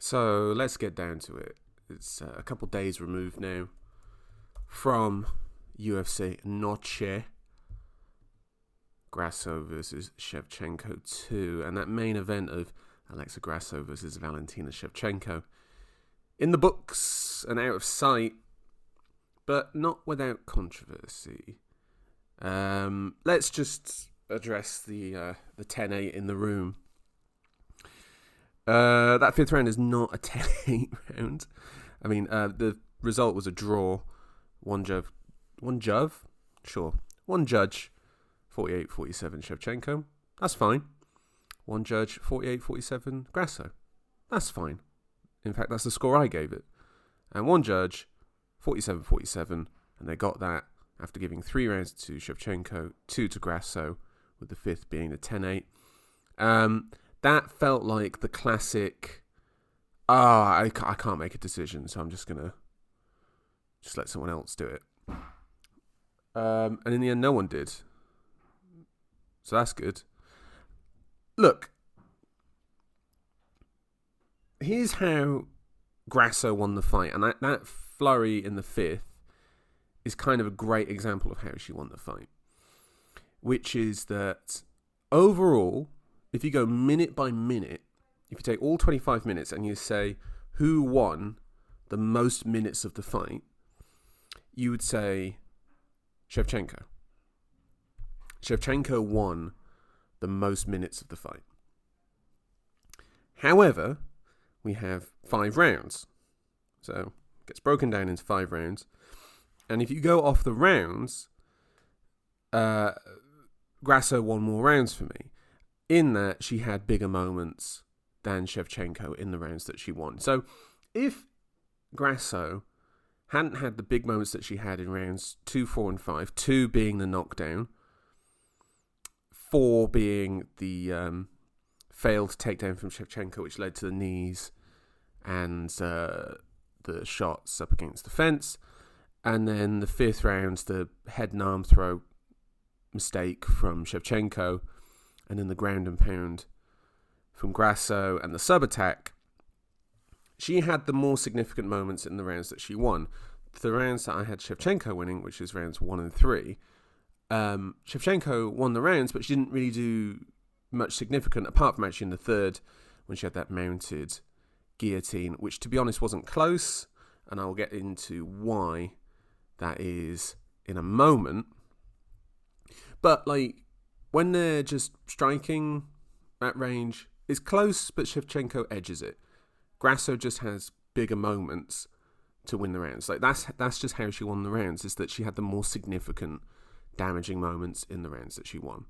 So let's get down to it. It's a couple days removed now from UFC Noche. Grasso versus Shevchenko 2, and that main event of Alexa Grasso versus Valentina Shevchenko in the books and out of sight, but not without controversy. Let's just address the 10-8 in the room. That fifth round is not a 10-8 round. I mean, the result was a draw. One judge, 48-47 Shevchenko. That's fine. One judge, 48-47 Grasso. That's fine. In fact, that's the score I gave it. And one judge, 47-47, and they got that after giving 3 rounds to Shevchenko, 2 to Grasso, with the fifth being the 10-8. That felt like the classic, I can't make a decision, so I'm just going to let someone else do it. And in the end, no one did. So that's good. Look, here's how Grasso won the fight. And that flurry in the fifth is kind of a great example of how she won the fight. Which is that overall, if you go minute by minute, if you take all 25 minutes and you say who won the most minutes of the fight, you would say Shevchenko. Shevchenko won the most minutes of the fight. However, we have 5 rounds. So it gets broken down into 5 rounds. And if you go off the rounds, Grasso won more rounds for me, in that she had bigger moments than Shevchenko in the rounds that she won. So if Grasso hadn't had the big moments that she had in rounds 2, 4, and 5, 2 being the knockdown, 4 being the failed takedown from Shevchenko, which led to the knees and the shots up against the fence, and then the 5th round, the head and arm throw mistake from Shevchenko, and then the ground and pound from Grasso, and the sub-attack, she had the more significant moments in the rounds that she won. The rounds that I had Shevchenko winning, which is rounds 1 and 3, Shevchenko won the rounds, but she didn't really do much significant, apart from actually in the 3rd, when she had that mounted guillotine, which, to be honest, wasn't close, and I'll get into why that is in a moment. But, when they're just striking at range, it's close, but Shevchenko edges it. Grasso just has bigger moments to win the rounds. That's just how she won the rounds, is that she had the more significant damaging moments in the rounds that she won.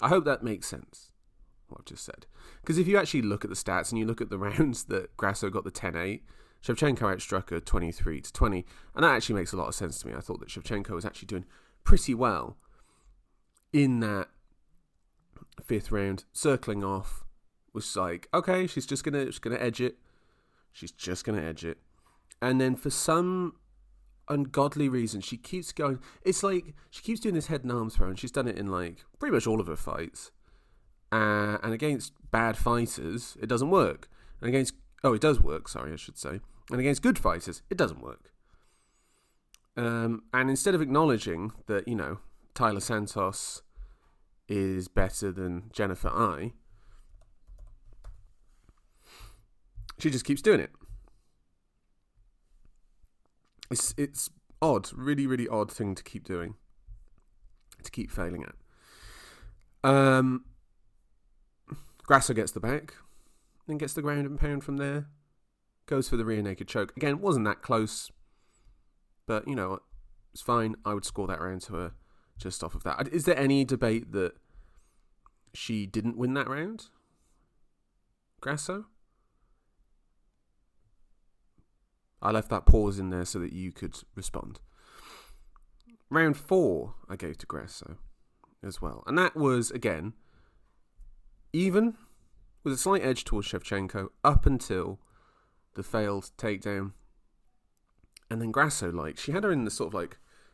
I hope that makes sense, what I've just said. Because if you actually look at the stats and you look at the rounds that Grasso got the 10-8, Shevchenko outstruck her 23-20, and that actually makes a lot of sense to me. I thought that Shevchenko was actually doing pretty well in that 5th round, circling off, was like, okay, she's gonna edge it. She's just gonna edge it. And then for some ungodly reason, she keeps going. It's like she keeps doing this head and arm throw, and she's done it in pretty much all of her fights. And against bad fighters, it doesn't work. And it does work. Sorry, I should say. And against good fighters, it doesn't work. And instead of acknowledging that, Tyler Santos is better than Jennifer I, she just keeps doing it. It's odd, really, really odd thing to keep doing, to keep failing at. Grasso gets the back, then gets the ground and pound from there, goes for the rear naked choke. Again, it wasn't that close, but, it's fine. I would score that round to her just off of that. Is there any debate that she didn't win that round, Grasso? I left that pause in there so that you could respond. Round 4, I gave to Grasso as well. And that was, again, even, with a slight edge towards Shevchenko, up until the failed takedown. And then Grasso, she had her in the sort of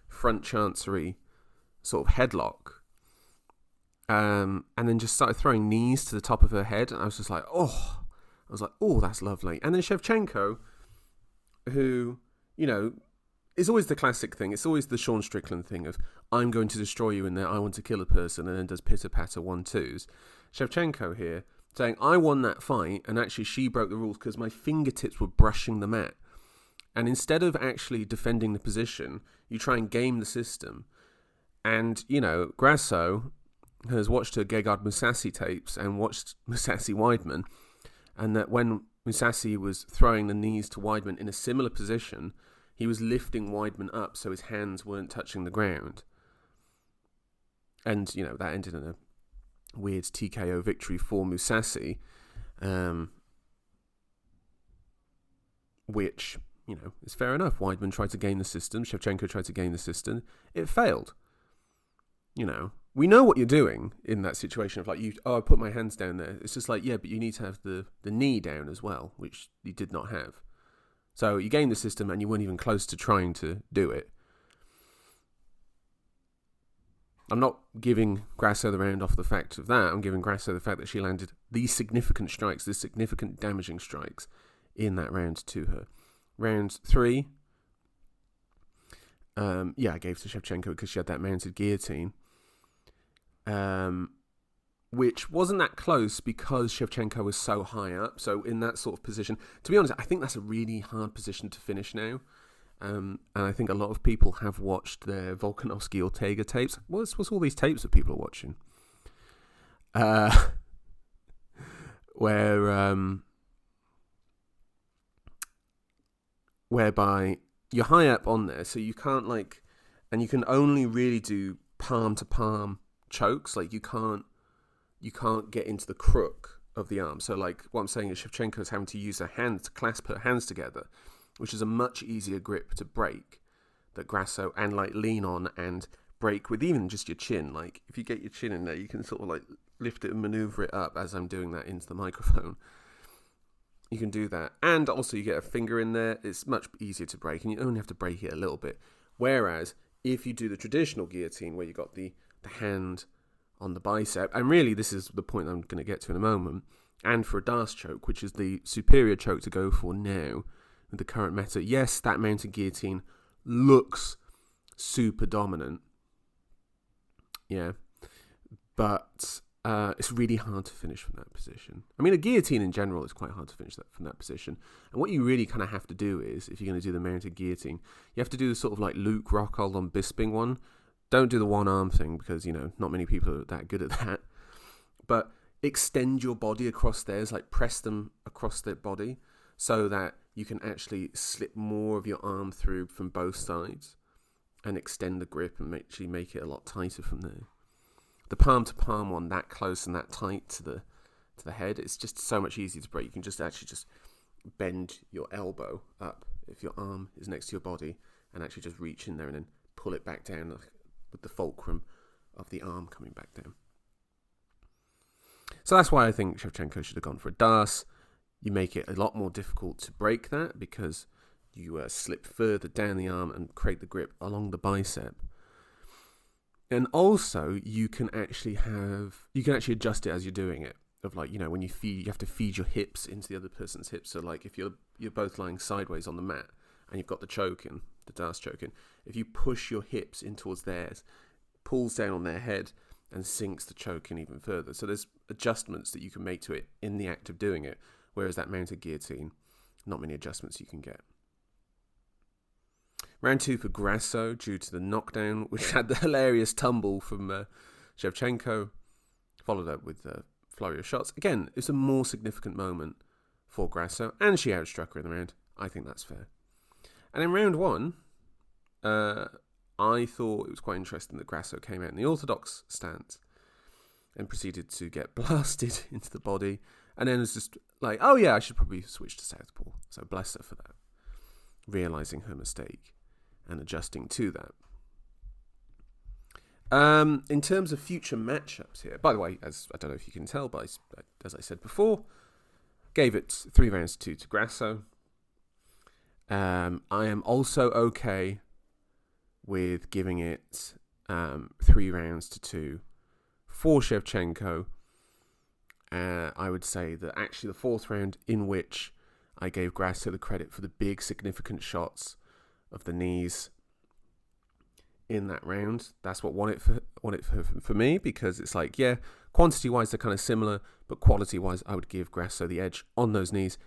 front chancery sort of headlock. And then just started throwing knees to the top of her head. And I was just like, oh. I was like, oh, that's lovely. And then Shevchenko, who, is always the classic thing. It's always the Sean Strickland thing of, I'm going to destroy you in there, I want to kill a person, and then does pitter-patter 1-2s. Shevchenko here saying, I won that fight, and actually she broke the rules because my fingertips were brushing the mat. And instead of actually defending the position, you try and game the system. And, Grasso has watched her Gegard Mousasi tapes and watched Mousasi Weidman, and that when Mousasi was throwing the knees to Weidman in a similar position, he was lifting Weidman up so his hands weren't touching the ground. And, that ended in a weird TKO victory for Mousasi, which, is fair enough. Weidman tried to gain the system. Shevchenko tried to gain the system. It failed. We know what you're doing in that situation of I put my hands down there. It's just like, yeah, but you need to have the knee down as well, which you did not have. So you gained the system and you weren't even close to trying to do it. I'm not giving Grasso the round off the fact of that. I'm giving Grasso the fact that she landed these significant strikes, these significant damaging strikes in that round to her. Round 3, I gave to Shevchenko because she had that mounted guillotine, which wasn't that close because Shevchenko was so high up. So in that sort of position, to be honest, I think that's a really hard position to finish now. And I think a lot of people have watched their Volkanovski-Ortega tapes. What's all these tapes that people are watching? Whereby you're high up on there, so you can't and you can only really do palm to palm chokes. You can't get into the crook of the arm. So what I'm saying is Shevchenko is having to use her hands to clasp her hands together, which is a much easier grip to break that Grasso and lean on and break with even just your chin. If you get your chin in there, you can sort of lift it and maneuver it up as I'm doing that into the microphone. You can do that. And also you get a finger in there. It's much easier to break and you only have to break it a little bit. Whereas if you do the traditional guillotine where you got the hand on the bicep, and really this is the point I'm going to get to in a moment, and for a D'Arce choke, which is the superior choke to go for now, with the current meta, yes, that mounted guillotine looks super dominant. Yeah. But it's really hard to finish from that position. I mean, a guillotine in general is quite hard to finish from that position. And what you really kind of have to do is, if you're going to do the mounted guillotine, you have to do the sort of Luke Rockhold on Bisping one. Don't do the one arm thing because, not many people are that good at that. But extend your body across theirs, press them across their body so that you can actually slip more of your arm through from both sides and extend the grip and actually make it a lot tighter from there. The palm-to-palm one, that close and that tight to the head, it's just so much easier to break. You can just bend your elbow up if your arm is next to your body and actually just reach in there and then pull it back down with the fulcrum of the arm coming back down. So that's why I think Shevchenko should have gone for a D'Arce. You make it a lot more difficult to break that because you slip further down the arm and create the grip along the bicep. And also, you can actually adjust it as you're doing it. Of when you feed, you have to feed your hips into the other person's hips. So if you're both lying sideways on the mat and you've got the choke in, the D'Arce choke in, if you push your hips in towards theirs, pulls down on their head and sinks the choke in even further. So there's adjustments that you can make to it in the act of doing it. Whereas that mounted guillotine, not many adjustments you can get. Round 2 for Grasso due to the knockdown, which had the hilarious tumble from Shevchenko, followed up with a flurry of shots. Again, it's a more significant moment for Grasso, and she outstruck her in the round. I think that's fair. And in round 1, I thought it was quite interesting that Grasso came out in the orthodox stance and proceeded to get blasted into the body. And then was just oh yeah, I should probably switch to southpaw. So bless her for that. Realising her mistake and adjusting to that. In terms of future matchups here, by the way, as I don't know if you can tell, but as I said before, gave it 3 rounds to 2 to Grasso. I am also okay with giving it 3 rounds to 2 for Shevchenko. I would say that actually the fourth round, in which I gave Grasso the credit for the big significant shots of the knees in that round, that's what won it for me, because it's like, yeah, quantity wise they're kind of similar, but quality wise I would give Grasso the edge on those knees.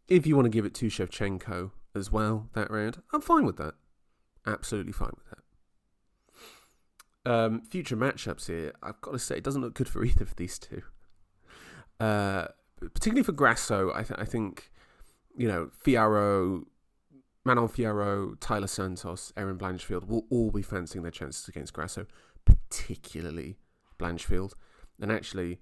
If you want to give it to Shevchenko as well that round, I'm fine with that. Absolutely fine with that. Future matchups here, I've got to say, it doesn't look good for either of these two. Particularly for Grasso, I think, Fiyaro, Manon Fiyaro, Tyler Santos, Erin Blanchfield will all be fancying their chances against Grasso, particularly Blanchfield. And actually,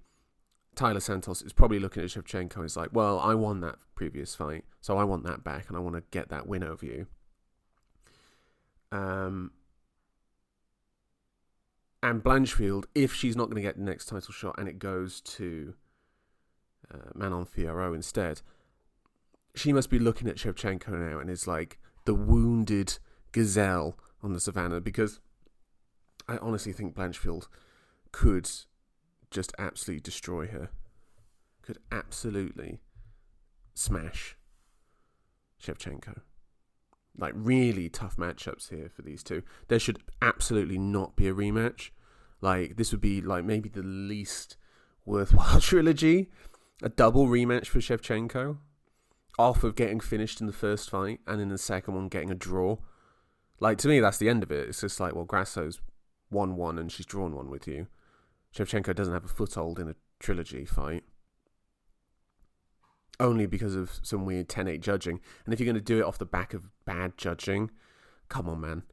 Tyler Santos is probably looking at Shevchenko and is like, well, I won that previous fight, so I want that back and I want to get that win over you. And Blanchfield, if she's not going to get the next title shot and it goes to Manon Fiyaro instead, she must be looking at Shevchenko now and is like the wounded gazelle on the savannah, because I honestly think Blanchfield could just absolutely destroy her. Could absolutely smash Shevchenko. Like, really tough matchups here for these two. There should absolutely not be a rematch. Like, this would be like maybe the least worthwhile trilogy. A double rematch for Shevchenko, off of getting finished in the first fight and in the second one getting a draw. Like, to me, that's the end of it. It's just like, well, Grasso's won one and she's drawn one with you. Shevchenko doesn't have a foothold in a trilogy fight, only because of some weird 10-8 judging. And if you're going to do it off the back of bad judging, come on, man.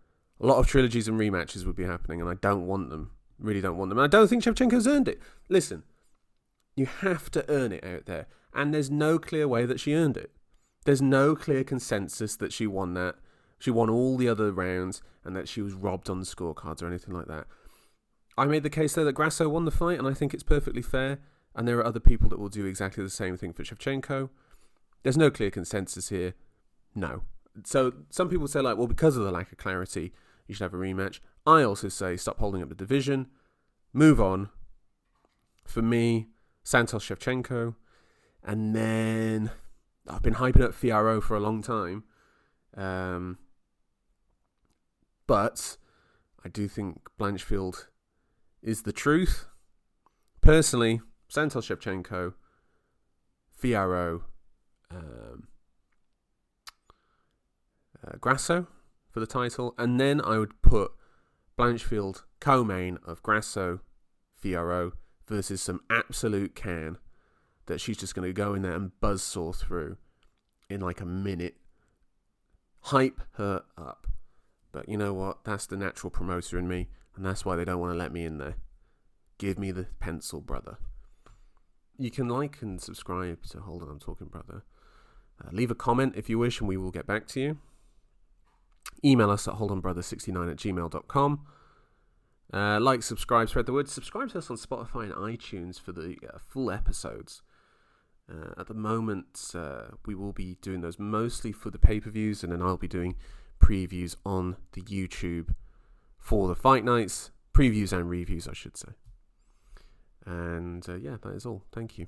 A lot of trilogies and rematches would be happening, and I don't want them. Really don't want them. And I don't think Shevchenko's earned it. Listen, you have to earn it out there. And there's no clear way that she earned it. There's no clear consensus that she won that. She won all the other rounds and that she was robbed on the scorecards or anything like that. I made the case there that Grasso won the fight, and I think it's perfectly fair. And there are other people that will do exactly the same thing for Shevchenko. There's no clear consensus here. No. So some people say, like, well, because of the lack of clarity, you should have a rematch. I also say stop holding up the division. Move on. For me, Santos Shevchenko. And then I've been hyping up Fiyaro for a long time. But I do think Blanchfield is the truth. Personally, Santos Shevchenko, Fiyaro, Grasso for the title. And then I would put Blanchfield co-main of Grasso, Fiyaro versus some absolute can that she's just going to go in there and buzzsaw through in like a minute. Hype her up. But you know what? That's the natural promoter in me, and that's why they don't want to let me in there. Give me the pencil, brother. You can like and subscribe to Hold On, I'm Talking Brother. Leave a comment if you wish, and we will get back to you. Email us at holdonbrother69@gmail.com. Like, subscribe, spread the word. Subscribe to us on Spotify and iTunes for the full episodes. At the moment, we will be doing those mostly for the pay-per-views, and then I'll be doing previews on the YouTube for the fight nights. Previews and reviews, I should say. And yeah, that is all. Thank you.